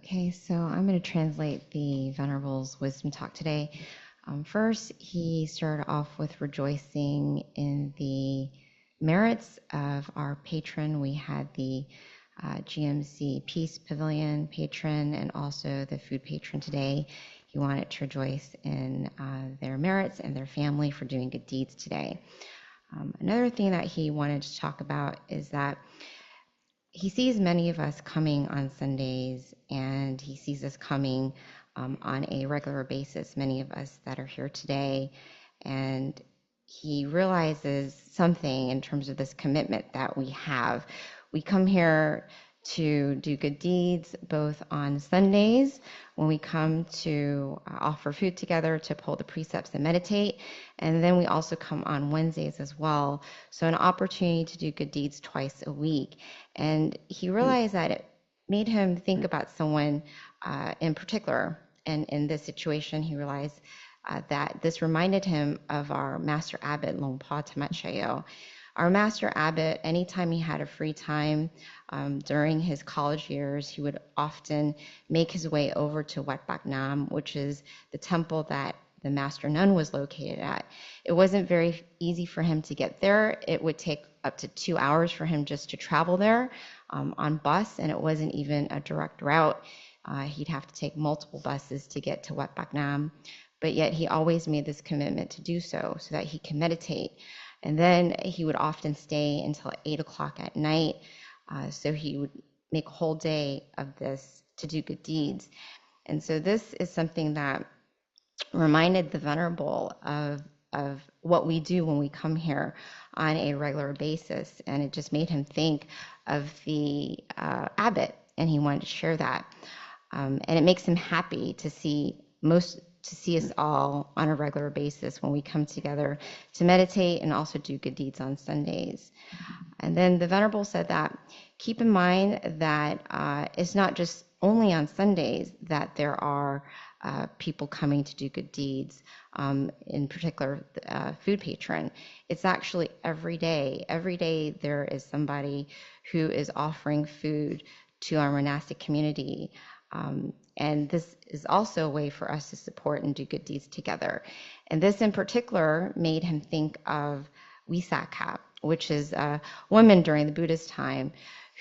Okay, so I'm going to translate the Venerable's wisdom talk today. First, he started off with rejoicing in the merits of our patron. We had the GMC Peace Pavilion patron and also the food patron today. He wanted to rejoice in their merits and their family for doing good deeds today. Another thing that he wanted to talk about is that he sees many of us coming on Sundays, and he sees us coming on a regular basis, many of us that are here today. And he realizes something in terms of this commitment that we have. We come here to do good deeds, both on Sundays when we come to offer food together, to uphold the precepts and meditate. And then we also come on Wednesdays as well. So an opportunity to do good deeds twice a week. And he realized that it made him think about someone in particular. And in this situation, he realized that this reminded him of our Master Abbot, Longpa Tamat Shayo. Our Master Abbot, anytime he had a free time during his college years, he would often make his way over to Wat Bak Nam, which is the temple that the Master Nun was located at. It wasn't very easy for him to get there. It would take up to 2 hours for him just to travel there on bus, and it wasn't even a direct route. He'd have to take multiple buses to get to Wat Bak Nam, but yet he always made this commitment to do so that he can meditate. And then he would often stay until 8 o'clock at night. So he would make a whole day of this to do good deeds. And so this is something that reminded the Venerable of what we do when we come here on a regular basis. And it just made him think of the abbot, and he wanted to share that. And it makes him happy to see us all on a regular basis when we come together to meditate and also do good deeds on Sundays. And then the Venerable said that keep in mind that it's not just only on Sundays that there are people coming to do good deeds, in particular food patron. It's actually every day. Every day there is somebody who is offering food to our monastic community. And this is also a way for us to support and do good deeds together. And this in particular made him think of U.S.A, which is a woman during the Buddhist time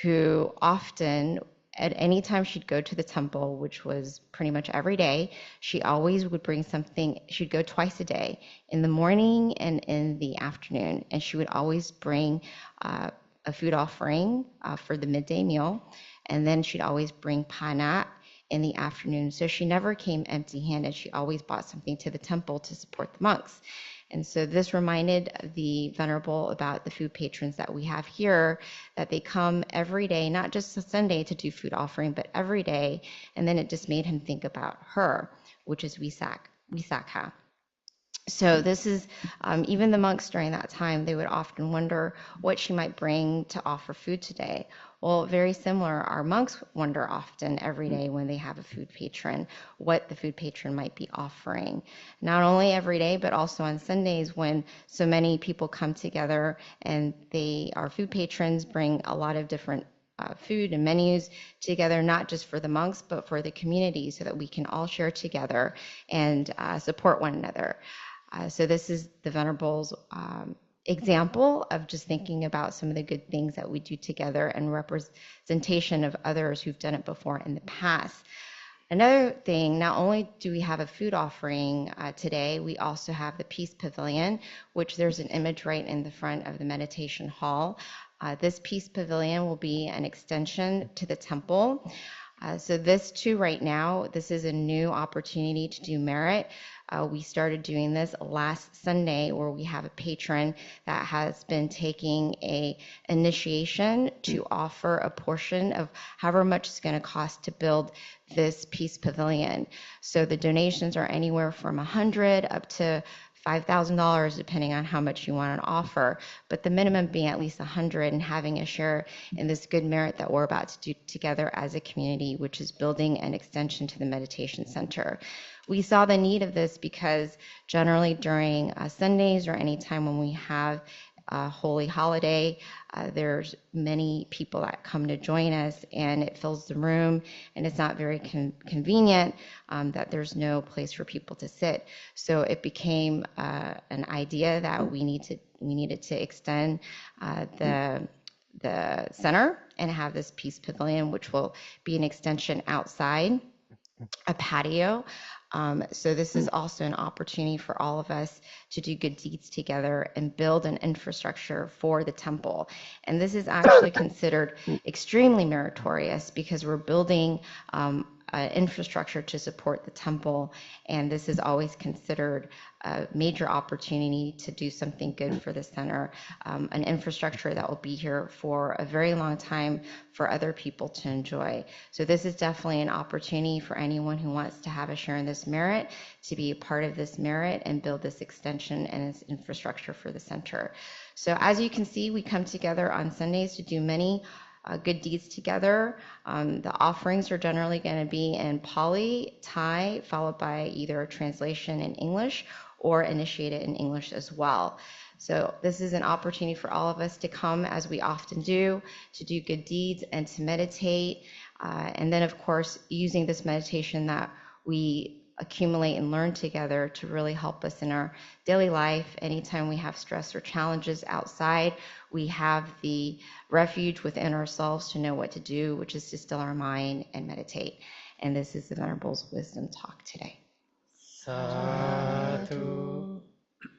who often, at any time she'd go to the temple, which was pretty much every day, she always would bring something. She'd go twice a day, in the morning and in the afternoon. And she would always bring a food offering for the midday meal. And then she'd always bring panat in the afternoon. So she never came empty-handed. She always brought something to the temple to support the monks. And so this reminded the Venerable about the food patrons that we have here, that they come every day, not just a Sunday to do food offering, but every day. And then it just made him think about her, which is U.S.A. So this is, even the monks during that time, they would often wonder what she might bring to offer food today. Well, very similar, our monks wonder often every day when they have a food patron, what the food patron might be offering. Not only every day, but also on Sundays when so many people come together and our food patrons bring a lot of different food and menus together, not just for the monks, but for the community, so that we can all share together and support one another. So this is the Venerable's example of just thinking about some of the good things that we do together and representation of others who've done it before in the past. Another thing, not only do we have a food offering today, we also have the Peace Pavilion, which there's an image right in the front of the meditation hall. This Peace Pavilion will be an extension to the temple. So this too, right now, this is a new opportunity to do merit. We started doing this last Sunday, where we have a patron that has been taking a initiation to offer a portion of however much it's going to cost to build this Peace Pavilion. So the donations are anywhere from $100 up to $5,000, depending on how much you want to offer, but the minimum being at least $100, and having a share in this good merit that we're about to do together as a community, which is building an extension to the meditation center. We saw the need of this because generally during Sundays or any time when we have holy holiday. There's many people that come to join us, and it fills the room, and it's not very convenient that there's no place for people to sit. So it became an idea that we needed to extend the center and have this peace pavilion, which will be an extension outside, a patio. So this is also an opportunity for all of us to do good deeds together and build an infrastructure for the temple. And this is actually considered extremely meritorious because we're building infrastructure to support the temple, and this is always considered a major opportunity to do something good for the center, an infrastructure that will be here for a very long time for other people to enjoy. So this is definitely an opportunity for anyone who wants to have a share in this merit to be a part of this merit and build this extension and this infrastructure for the center. So as you can see, we come together on Sundays to do many good deeds together. The offerings are generally going to be in Pali, Thai, followed by either a translation in English or initiated in English as well. So this is an opportunity for all of us to come, as we often do, to do good deeds and to meditate. And then, of course, using this meditation that we accumulate and learn together to really help us in our daily life. Anytime we have stress or challenges outside, we have the refuge within ourselves to know what to do, which is to still our mind and meditate. And this is the Venerable's Wisdom Talk today. Sadhu.